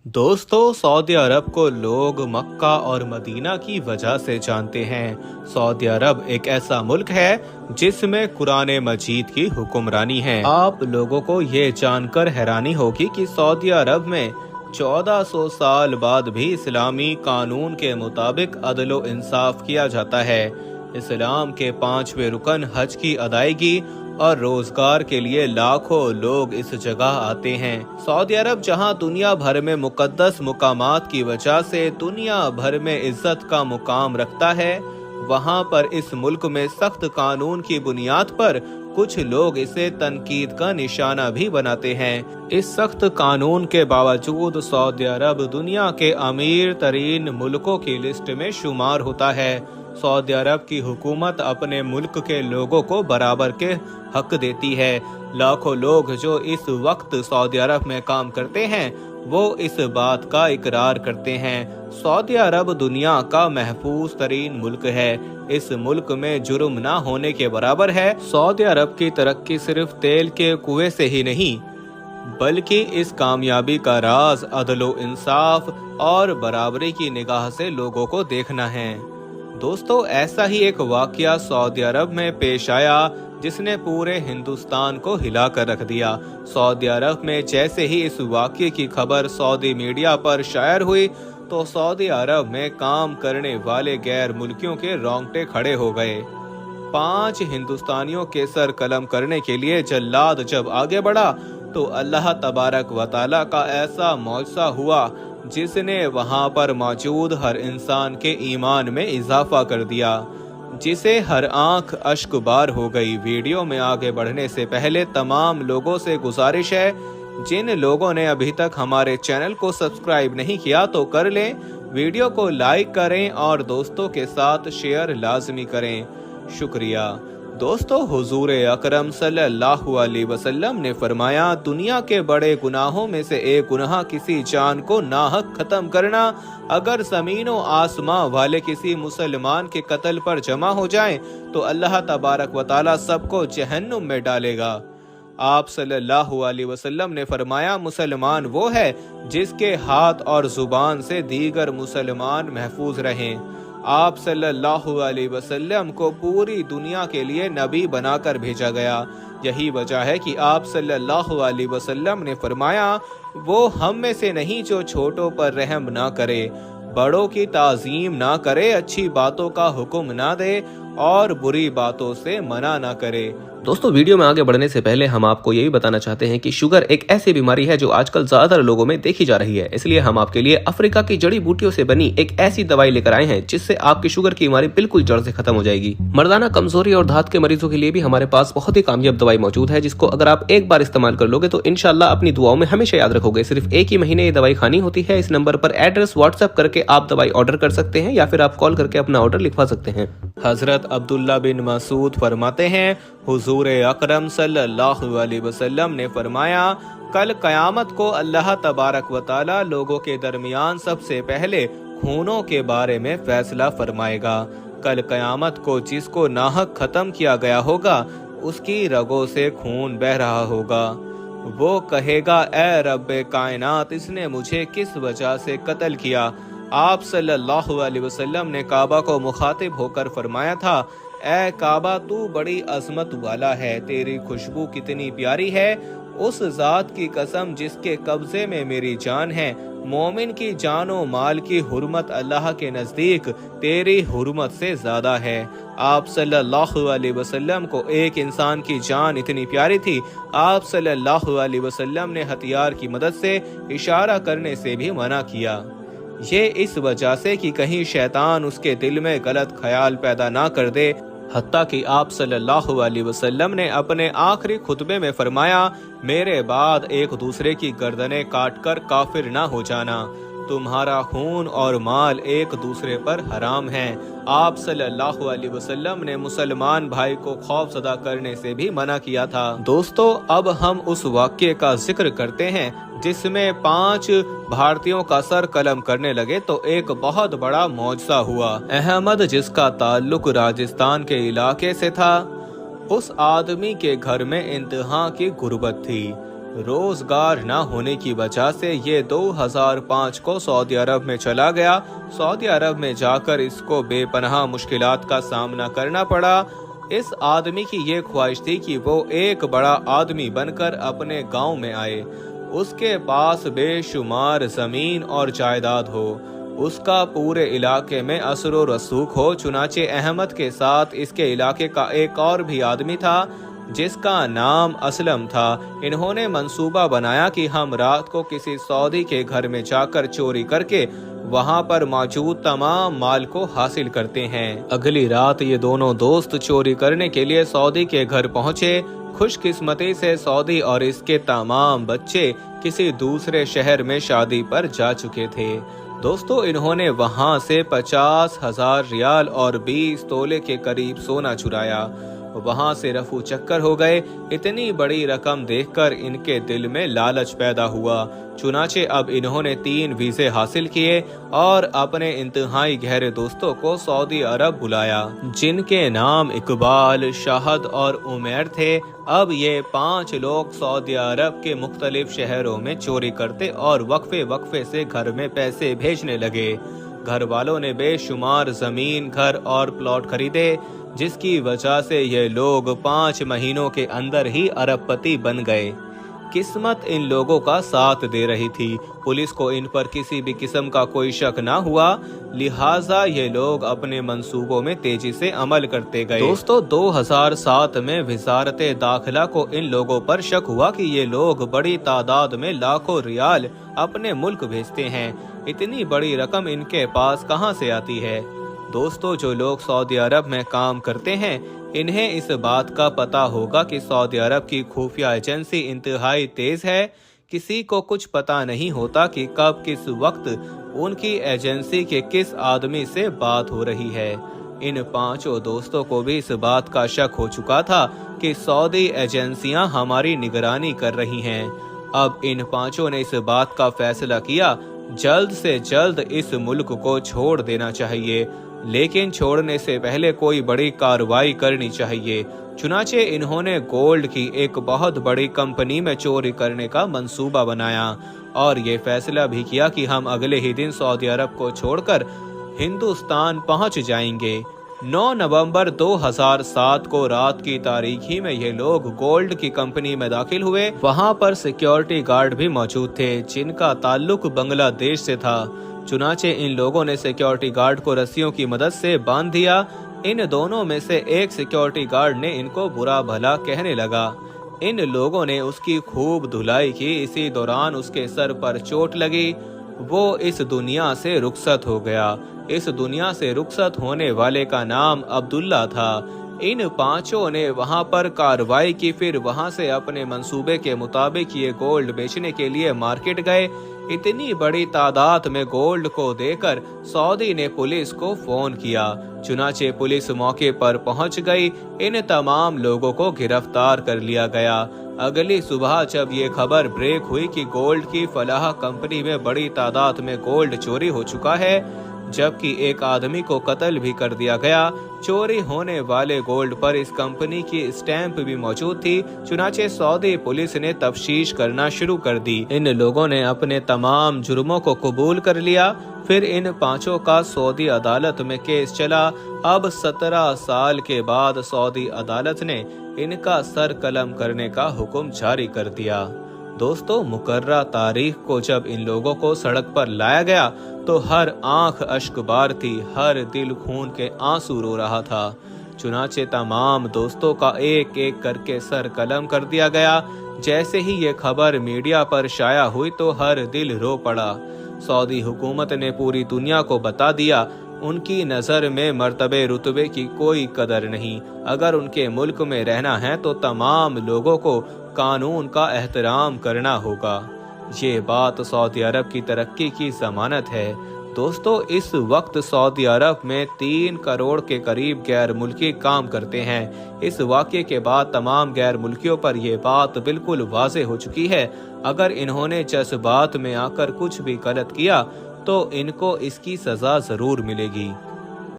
दोस्तों, सऊदी अरब को लोग मक्का और मदीना की वजह से जानते हैं। सऊदी अरब एक ऐसा मुल्क है जिसमें कुरान मजीद की हुक्मरानी है। आप लोगों को ये जानकर हैरानी होगी कि सऊदी अरब में 1400 साल बाद भी इस्लामी कानून के मुताबिक अदलो इंसाफ किया जाता है। इस्लाम के 5वें रुकन हज की अदायगी और रोजगार के लिए लाखों लोग इस जगह आते हैं। सऊदी अरब जहां दुनिया भर में मुकद्दस मुकामात की वजह से दुनिया भर में इज्जत का मुकाम रखता है, वहां पर इस मुल्क में सख्त कानून की बुनियाद पर कुछ लोग इसे तनकीद का निशाना भी बनाते हैं। इस सख्त कानून के बावजूद सऊदी अरब दुनिया के अमीर तरीन मुल्कों की लिस्ट में शुमार होता है। सऊदी अरब की हुकूमत अपने मुल्क के लोगों को बराबर के हक देती है। लाखों लोग जो इस वक्त सऊदी अरब में काम करते हैं वो इस बात का इकरार करते हैं। सऊदी अरब दुनिया का महफूज तरीन मुल्क है। इस मुल्क में जुर्म ना होने के बराबर है। सऊदी अरब की तरक्की सिर्फ तेल के कुएं से ही नहीं, बल्कि इस कामयाबी का राज अदलो इंसाफ और बराबरी की निगाह से लोगों को देखना है। दोस्तों, ऐसा ही एक वाकया सऊदी अरब में पेश आया जिसने पूरे हिंदुस्तान को हिला कर रख दिया। सऊदी अरब में जैसे ही इस वाकये की खबर सऊदी मीडिया पर शायर हुई तो सऊदी अरब में काम करने वाले गैर मुल्कियों के रोंगटे खड़े हो गए। 5 हिंदुस्तानियों के सर कलम करने के लिए जल्लाद जब आगे बढ़ा तो अल्लाह तबारक व तआला का ऐसा मौजज़ा हुआ जिसने वहां पर मौजूद हर इंसान के ईमान में इजाफा कर दिया, जिसे हर आंख अश्क बार हो गई। वीडियो में आगे बढ़ने से पहले तमाम लोगों से गुजारिश है, जिन लोगों ने अभी तक हमारे चैनल को सब्सक्राइब नहीं किया तो कर लें, वीडियो को लाइक करें और दोस्तों के साथ शेयर लाजमी करें। शुक्रिया। दोस्तों, हुजूर अकरम सल्लल्लाहु अलैहि वसल्लम ने फरमाया, दुनिया के बड़े गुनाहों में से एक गुनाह किसी जान को नाहक खत्म करना। अगर ज़मीनों आसमां वाले किसी मुसलमान के कत्ल पर जमा हो जाएं तो अल्लाह तबारक व तआला सबको जहन्नुम में डालेगा। आप सल्लल्लाहु अलैहि वसल्लम ने फरमाया, मुसलमान वो है जिसके हाथ और जुबान से दीगर मुसलमान महफूज रहें। आप सल्लल्लाहु अलैहि वसल्लम को पूरी दुनिया के लिए नबी बनाकर भेजा गया। यही वजह है कि आप सल्लल्लाहु अलैहि वसल्लम ने फरमाया, वो हम में से नहीं जो छोटों पर रहम ना करे, बड़ों की ताजीम ना करे, अच्छी बातों का हुक्म ना दे और बुरी बातों से मना ना करे। दोस्तों, वीडियो में आगे बढ़ने से पहले हम आपको यही बताना चाहते हैं कि शुगर एक ऐसी बीमारी है जो आजकल ज्यादातर लोगों में देखी जा रही है। इसलिए हम आपके लिए अफ्रीका की जड़ी बूटियों से बनी एक ऐसी दवाई लेकर आए हैं जिससे आपकी शुगर की बीमारी बिल्कुल जड़ से खत्म हो जाएगी। मर्दाना कमजोरी और धात के मरीजों के लिए भी हमारे पास बहुत ही कामयाब दवाई मौजूद है, जिसको अगर आप एक बार इस्तेमाल कर लोगे तो इंशाल्लाह अपनी दुआओं में हमेशा याद रखोगे। सिर्फ एक ही महीने ये दवाई खानी होती है। इस नंबर पर एड्रेस व्हाट्सएप करके आप दवाई ऑर्डर कर सकते हैं या फिर आप कॉल करके अपना ऑर्डर लिखवा सकते हैं। हजरत अब्दुल्ला बिन मसूद फरमाते हैं, हुजूर अकरम सल्लल्लाहु अलैहि वसल्लम ने फरमाया, कल कयामत को अल्लाह तबारक व तआला लोगों के दरमियान सबसे पहले खूनों के बारे में फैसला फरमाएगा। कल कयामत को जिसको नाहक खत्म किया गया होगा उसकी रगों से खून बह रहा होगा। वो कहेगा, ए रब्बे कायनात, इसने मुझे किस वजह से कत्ल किया। आप सल्लल्लाहु अलैहि वसल्लम ने काबा को मुखातिब होकर फरमाया था, ए काबा, तू बड़ी अजमत वाला है, तेरी खुशबू कितनी प्यारी है। उस जात की कसम जिसके कब्जे में मेरी जान है, मोमिन की जानो माल की हुर्मत अल्लाह के नजदीक तेरी हुर्मत से ज्यादा है। आप सल्लल्लाहु अलैहि वसल्लम को एक इंसान की जान इतनी प्यारी थी, आप सल्लल्लाहु अलैहि वसल्लम ने हथियार की मदद से इशारा करने से भी मना किया। ये इस वजह से कि कहीं शैतान उसके दिल में गलत ख्याल पैदा ना कर दे। हत्ता कि आप सल्लल्लाहु अलैहि वसल्लम ने अपने आखिरी खुतबे में फरमाया, मेरे बाद एक दूसरे की गर्दनें काटकर काफिर ना हो जाना। तुम्हारा खून और माल एक दूसरे पर हराम है। आप सल्लल्लाहु अलैहि वसल्लम ने मुसलमान भाई को खौफजदा करने से भी मना किया था। दोस्तों, अब हम उस वाक्ये का जिक्र करते हैं जिसमें 5 भारतीयों का सर कलम करने लगे तो एक बहुत बड़ा मौजज़ा हुआ। अहमद, जिसका ताल्लुक राजस्थान के इलाके से था, उस आदमी के घर में इंतहा की गुर्बत थी। रोजगार न होने की वजह से ये 2005 को सऊदी अरब में चला गया। सऊदी अरब में जाकर इसको बेपनाह मुश्किलात का सामना करना पड़ा। इस आदमी की ये ख्वाहिश थी कि वो एक बड़ा आदमी बनकर अपने गांव में आए, उसके पास बेशुमार जमीन और जायदाद हो, उसका पूरे इलाके में असर व रसूख हो। चुनाचे अहमद के साथ इसके इलाके का एक और भी आदमी था जिसका नाम असलम था। इन्होंने मंसूबा बनाया कि हम रात को किसी सऊदी के घर में जाकर चोरी करके वहां पर मौजूद तमाम माल को हासिल करते हैं। अगली रात ये दोनों दोस्त चोरी करने के लिए सऊदी के घर पहुंचे। खुशकिस्मती से सऊदी और इसके तमाम बच्चे किसी दूसरे शहर में शादी पर जा चुके थे। दोस्तों, इन्होंने वहां से 50,000 रियाल और 20 तोले के करीब सोना चुराया। वहां से रफू चक्कर हो गए। इतनी बड़ी रकम देखकर इनके दिल में लालच पैदा हुआ। चुनाचे अब इन्होंने 3 वीजे हासिल किए और अपने इंतहाई गहरे दोस्तों को सऊदी अरब बुलाया, जिनके नाम इकबाल, शाहद और उमैर थे। अब ये 5 लोग सऊदी अरब के मुख्तलिफ शहरों में चोरी करते और वक्फे वक्फे से घर में पैसे भेजने लगे। घर वालों ने बेशुमार जमीन, घर और प्लॉट खरीदे, जिसकी वजह से ये लोग 5 महीनों के अंदर ही अरबपति बन गए। किस्मत इन लोगों का साथ दे रही थी। पुलिस को इन पर किसी भी किस्म का कोई शक न हुआ, लिहाजा ये लोग अपने मंसूबों में तेजी से अमल करते गए। दोस्तों, 2007 में वजारत दाखिला को इन लोगों पर शक हुआ कि ये लोग बड़ी तादाद में लाखों रियाल अपने मुल्क भेजते हैं। इतनी बड़ी रकम इनके पास कहां से आती है? दोस्तों, जो लोग सऊदी अरब में काम करते हैं, इन्हें इस बात का पता होगा कि सऊदी अरब की खुफिया एजेंसी इंतहाई तेज है। किसी को कुछ पता नहीं होता कि कब किस वक्त उनकी एजेंसी के किस आदमी से बात हो रही है। इन 5 दोस्तों को भी इस बात का शक हो चुका था कि सऊदी एजेंसियां हमारी निगरानी कर रही हैं। अब इन 5 ने इस बात का फैसला किया, जल्द से जल्द इस मुल्क को छोड़ देना चाहिए, लेकिन छोड़ने से पहले कोई बड़ी कार्रवाई करनी चाहिए। चुनाचे इन्होंने गोल्ड की एक बहुत बड़ी कंपनी में चोरी करने का मंसूबा बनाया और ये फैसला भी किया कि हम अगले ही दिन सऊदी अरब को छोड़कर हिंदुस्तान पहुंच जाएंगे। 9 नवंबर 2007 को रात की तारीखी में ये लोग गोल्ड की कंपनी में दाखिल हुए। वहां पर सिक्योरिटी गार्ड भी मौजूद थे, जिनका ताल्लुक बांग्लादेश से था। चुनाचे इन लोगों ने सिक्योरिटी गार्ड को रस्सियों की मदद से बांध दिया। इन दोनों में से एक सिक्योरिटी गार्ड ने इनको बुरा भला कहने लगा। इन लोगों ने उसकी खूब धुलाई की। इसी दौरान उसके सर पर चोट लगी। वो इस दुनिया से रुखसत हो गया। इस दुनिया से रुखसत होने वाले का नाम अब्दुल्ला था। इन 5 ने वहां पर कार्रवाई की। फिर वहां से अपने मंसूबे के मुताबिक ये गोल्ड बेचने के लिए मार्केट गए। इतनी बड़ी तादाद में गोल्ड को देकर सऊदी ने पुलिस को फोन किया। चुनाचे पुलिस मौके पर पहुंच गई। इन तमाम लोगों को गिरफ्तार कर लिया गया। अगली सुबह जब ये खबर ब्रेक हुई कि गोल्ड की फलाह कंपनी में बड़ी तादाद में गोल्ड चोरी हो चुका है, जबकि एक आदमी को कत्ल भी कर दिया गया। चोरी होने वाले गोल्ड पर इस कंपनी की स्टैंप भी मौजूद थी। चुनाचे सऊदी पुलिस ने तफ्तीश करना शुरू कर दी। इन लोगों ने अपने तमाम जुर्मों को कबूल कर लिया। फिर इन 5 का सऊदी अदालत में केस चला। अब 17 साल के बाद सऊदी अदालत ने इनका सर कलम करने का हुक्म जारी कर दिया। दोस्तों, मुकर्रा तारीख को जब इन लोगों को सड़क पर लाया गया तो हर आंख अश्कबार थी, हर दिल खून के आंसू रो रहा था। चुनाचे तमाम दोस्तों का एक एक करके सर कलम कर दिया गया। जैसे ही ये खबर मीडिया पर शाया हुई तो हर दिल रो पड़ा। सऊदी हुकूमत ने पूरी दुनिया को बता दिया, उनकी नज़र में मर्तबे रुतबे की कोई कदर नहीं। अगर उनके मुल्क में रहना है तो तमाम लोगों को कानून का एहतराम करना होगा। ये बात सऊदी अरब की तरक्की की जमानत है। दोस्तों, इस वक्त सऊदी अरब में 3 करोड़ के करीब गैर मुल्की काम करते हैं। इस वाक़ये के बाद तमाम गैर मुल्कियों पर यह बात बिल्कुल वाज़े हो चुकी है, अगर इन्होंने जज्बात में आकर कुछ भी गलत किया तो इनको इसकी सज़ा ज़रूर मिलेगी।